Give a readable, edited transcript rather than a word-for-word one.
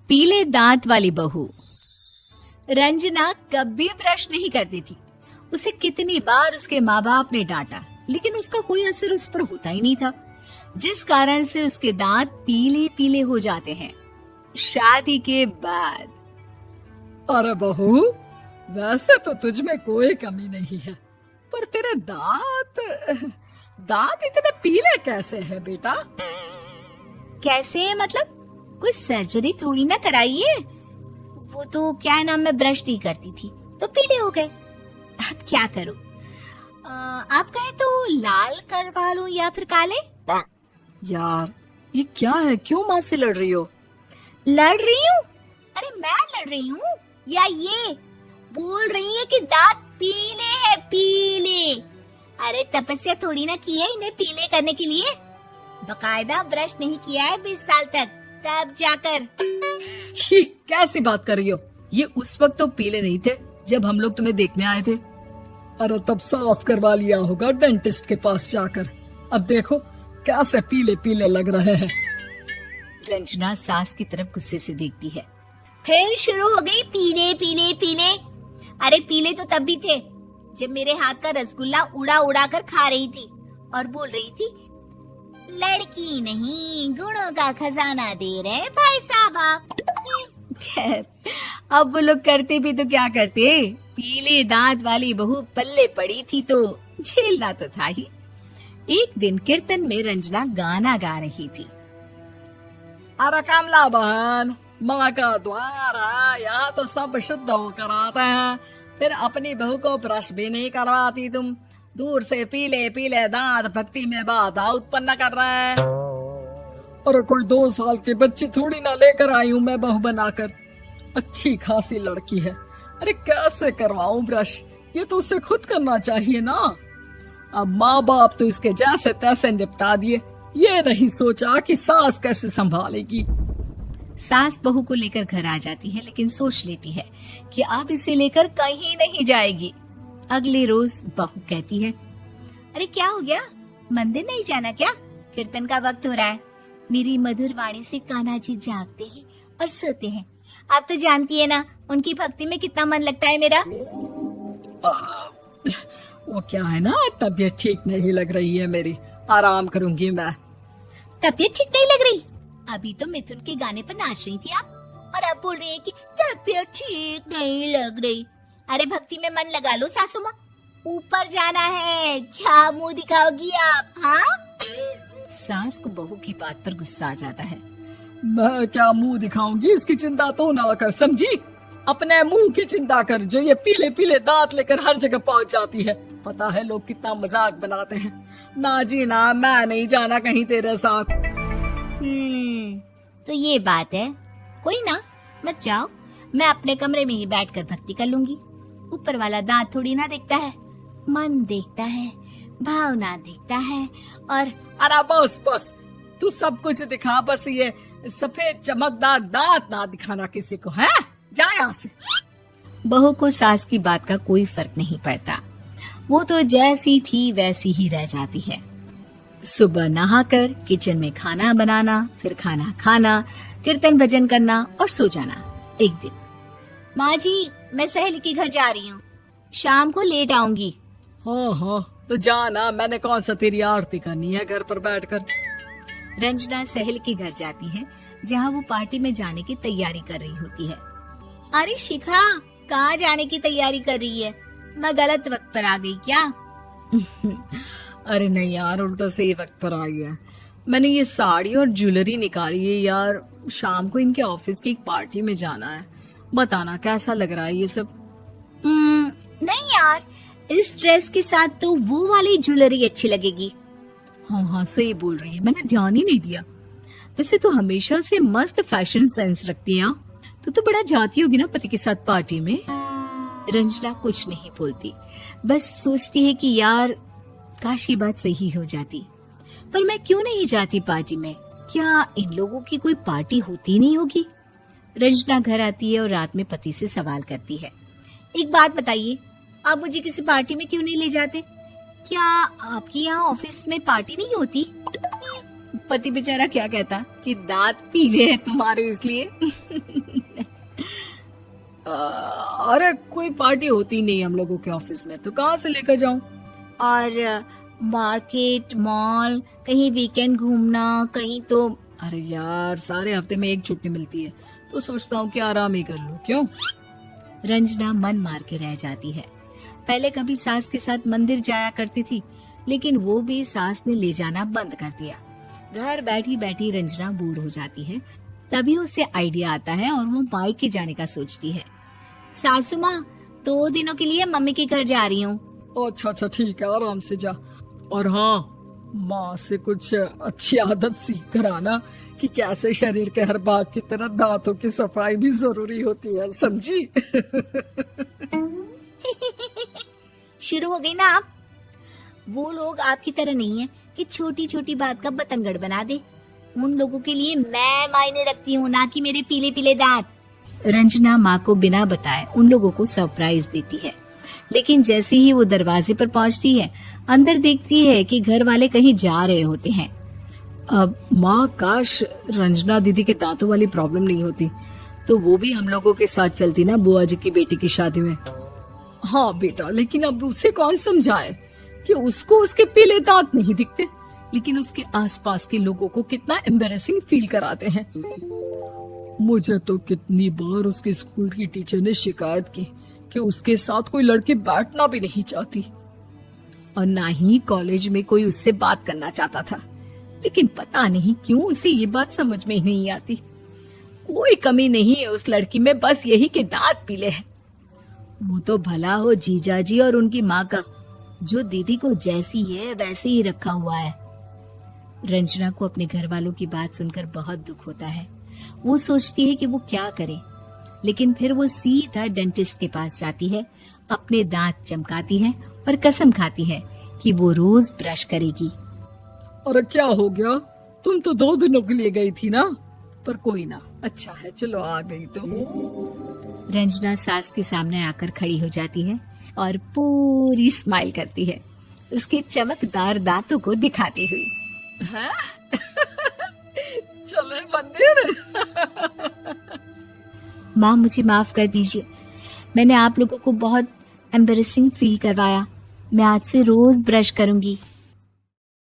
पीले दांत वाली बहू। रंजना कभी ब्रश नहीं करती थी। उसे कितनी बार उसके माँ बाप ने डांटा, लेकिन उसका कोई असर उस पर होता ही नहीं था, जिस कारण से उसके दांत पीले पीले हो जाते हैं। शादी के बाद अरे बहू, वैसे तो तुझ में कोई कमी नहीं है, पर तेरे दांत इतने पीले कैसे हैं बेटा? कैसे मतलब? कोई सर्जरी थोड़ी ना कराइए। वो तो क्या नाम, मैं ब्रश नहीं करती थी तो पीले हो गए। अब क्या करूं? आप कहे तो लाल करवा लूं या फिर काले? यार ये क्या है, क्यों माँ से लड़ रही हो? लड़ रही हूँ? अरे मैं लड़ रही हूँ या ये बोल रही है कि दांत पीले हैं, पीले। अरे तपस्या थोड़ी ना की है इन्हें पीले करने के लिए। बकायदा ब्रश नहीं किया है 20 साल तक, तब जाकर। छी, कैसी बात कर रही हो? ये उस वक्त तो पीले नहीं थे जब हम लोग तुम्हें देखने आए थे। अरे तब साफ करवा लिया होगा डेंटिस्ट के पास जाकर। अब देखो कैसे पीले पीले लग रहे हैं। रंजना सास की तरफ गुस्से से देखती है। फिर शुरू हो गई पीले पीले पीले। अरे पीले तो तब भी थे जब मेरे हाथ का रसगुल्ला उड़ा उड़ा कर खा रही थी और बोल रही थी, लड़की नहीं गुणों का खजाना दे रहे भाई साहब आप। खैर, अब वो लोग करते भी तो क्या करते, पीले दांत वाली बहू पल्ले पड़ी थी तो झेलना तो था ही। एक दिन कीर्तन में रंजना गाना गा रही थी। अरे कमला बहन, माँ का द्वार है, यहाँ तो सब शुद्ध होकर आते हैं, फिर अपनी बहू को ब्रश भी नहीं करवाती तुम। दूर से पीले पीले दांत भक्ति में बाधा उत्पन्न कर रहे हैं। अरे कोई 2 साल के बच्चे थोड़ी ना लेकर आई हूँ मैं बहू बनाकर। अच्छी खासी लड़की है, अरे कैसे करवाऊं ब्रश? ये तो उसे खुद करना चाहिए ना। अब माँ बाप तो इसके जैसे तैसे निपटा दिए, ये नहीं सोचा कि सास कैसे संभालेगी। सास बहू को लेकर घर आ जाती है, लेकिन सोच लेती है कि अब इसे लेकर कहीं नहीं जाएगी। अगले रोज बहू कहती है, अरे क्या हो गया, मंदिर नहीं जाना क्या? कीर्तन का वक्त हो रहा है। मेरी मधुर वाणी से कान्हा जी जागते हैं और सोते हैं। आप तो जानती है ना उनकी भक्ति में कितना मन लगता है मेरा। वो क्या है ना, तबीयत ठीक नहीं लग रही है मेरी, आराम करूंगी मैं। तबीयत ठीक नहीं लग रही? अभी तो मिथुन के गाने पर नाच रही थी आप, और अब बोल रही है कि तबीयत ठीक नहीं लग रही। अरे भक्ति में मन लगा लो सासू माँ, ऊपर जाना है, क्या मुंह दिखाओगी आप? हाँ? सास को बहू की बात पर गुस्सा आ जाता है। मैं क्या मुंह दिखाऊंगी, इसकी चिंता तो ना कर, समझी? अपने मुंह की चिंता कर, जो ये पीले पीले दांत लेकर हर जगह पहुंच जाती है। पता है लोग कितना मजाक बनाते हैं। ना जी ना, मैं नहीं जाना कहीं तेरे साथ। तो ये बात है, कोई ना, मत जाओ, मैं अपने कमरे में ही बैठकर भक्ति कर लूंगी। ऊपर वाला दांत थोड़ी ना देखता है, मन देखता है, भावना देखता है। और अरे बस बस, तू सब कुछ दिखा, बस ये सफेद चमकदार दांत ना दिखाना किसी को, है? जा यहाँ से। बहू को सास की बात का कोई फर्क नहीं पड़ता, वो तो जैसी थी वैसी ही रह जाती है। सुबह नहाकर किचन में खाना बनाना, फिर खाना खाना, कीर्तन भजन करना और सो जाना। एक दिन, माँ जी मैं सहेली के घर जा रही हूँ, शाम को लेट आऊंगी। हाँ हाँ तो जाना, मैंने कौन सा तेरी आरती करनी है घर पर बैठकर। रंजना सहेली के घर जाती है, जहाँ वो पार्टी में जाने की तैयारी कर रही होती है। अरे शिखा, कहाँ जाने की तैयारी कर रही है? मैं गलत वक्त पर आ गई क्या? अरे नहीं यार, उल्टा सही वक्त पर आ गया। मैंने ये साड़ी और ज्वेलरी निकाली है यार, शाम को इनके ऑफिस की एक पार्टी में जाना है। बताना कैसा लग रहा है ये सब? नहीं यार, इस ड्रेस के साथ तो वो वाली ज्वेलरी अच्छी लगेगी। हाँ हाँ सही बोल रही है, मैंने ध्यान ही नहीं दिया। वैसे तो हमेशा से मस्त फैशन सेंस रखती है। तो बड़ा जाती होगी ना पति के साथ पार्टी में। रंजना कुछ नहीं बोलती, बस सोचती है कि यार काश ये बात सही हो जाती, पर मैं क्यों नहीं जाती पार्टी में? क्या इन लोगों की कोई पार्टी होती नहीं होगी? रंजना घर आती है और रात में पति से सवाल करती है, एक बात बताइए, आप मुझे किसी पार्टी में क्यों नहीं ले जाते? क्या आपकी यहाँ ऑफिस में पार्टी नहीं होती? पति बेचारा क्या कहता कि दांत पीले हैं तुम्हारे इसलिए। अरे कोई पार्टी होती नहीं हम लोगों के ऑफिस में, तो कहाँ से लेकर जाऊं? और मार्केट, मॉल, कहीं वीकेंड घूमना, कहीं तो। अरे यार, सारे हफ्ते में एक छुट्टी मिलती है, तो सोचता हूँ कि आराम ही कर लूं। क्यों? रंजना मन मार के रह जाती है। पहले कभी सास के साथ मंदिर जाया करती थी, लेकिन वो भी सास ने ले जाना बंद कर दिया। घर बैठी बैठी रंजना बोर हो जाती है। तभी उसे आइडिया आता है और वो मायके जाने का सोचती है। सासू माँ, 2 दिनों के लिए मम्मी के घर जा रही हूँ। अच्छा अच्छा, ठीक है, आराम से जा। और हाँ, माँ से कुछ अच्छी आदत सीख कर आना कि कैसे शरीर के हर भाग की तरह दांतों की सफाई भी जरूरी होती है, समझी? शुरू हो गई ना आप। वो लोग आपकी तरह नहीं है कि छोटी छोटी बात का बतंगड़ बना दे। उन लोगों के लिए मैं मायने रखती हूँ, ना कि मेरे पीले पीले दांत। रंजना माँ को बिना बताए उन लोगों को सरप्राइज देती है, लेकिन जैसे ही वो दरवाजे पर पहुंचती है, अंदर देखती है कि घर वाले कहीं जा रहे होते हैं। अब माँ, काश रंजना दीदी के दांतों वाली प्रॉब्लम नहीं होती, तो वो भी हम लोगों के साथ चलती ना बुआ जी की बेटी की शादी में। हाँ बेटा, लेकिन अब उसे कौन समझाए कि उसको उसके पीले दांत नहीं दिखते, लेकिन उसके आसपास के लोगों को कितना एम्बैरेसिंग फील कराते हैं। मुझे तो कितनी बार उसके स्कूल की टीचर ने शिकायत की कि उसके साथ कोई लड़की बैठना भी नहीं चाहती, और ना ही कॉलेज में कोई उससे बात करना चाहता था। लेकिन पता नहीं क्यों उसे ये बात समझ में ही नहीं आती। कोई कमी नहीं है उस लड़की में, बस यही कि दांत पीले हैं। वो तो भला हो जीजा जी और उनकी माँ का, जो दीदी को जैसी है वैसे ही रखा हुआ है। रंजना को अपने घर वालों की बात सुनकर बहुत दुख होता है। वो सोचती है कि वो क्या करे, लेकिन फिर वो सीधा डेंटिस्ट के पास जाती है, अपने दांत चमकाती है और कसम खाती है कि वो रोज ब्रश करेगी। अरे क्या हो गया? तुम तो 2 दिनों के लिए गई थी ना, पर कोई ना, अच्छा है, चलो आ गई तो। रंजना सास के सामने आकर खड़ी हो जाती है और पूरी स्माइल करती है, उसके चमकदार दांतों को दिखाती हुई। हैं? चले मंदिर। माँ, मुझे माफ कर दीजिए, मैंने आप लोगों को बहुत एम्बैरेसिंग फील करवाया। मैं आज से रोज ब्रश करूंगी।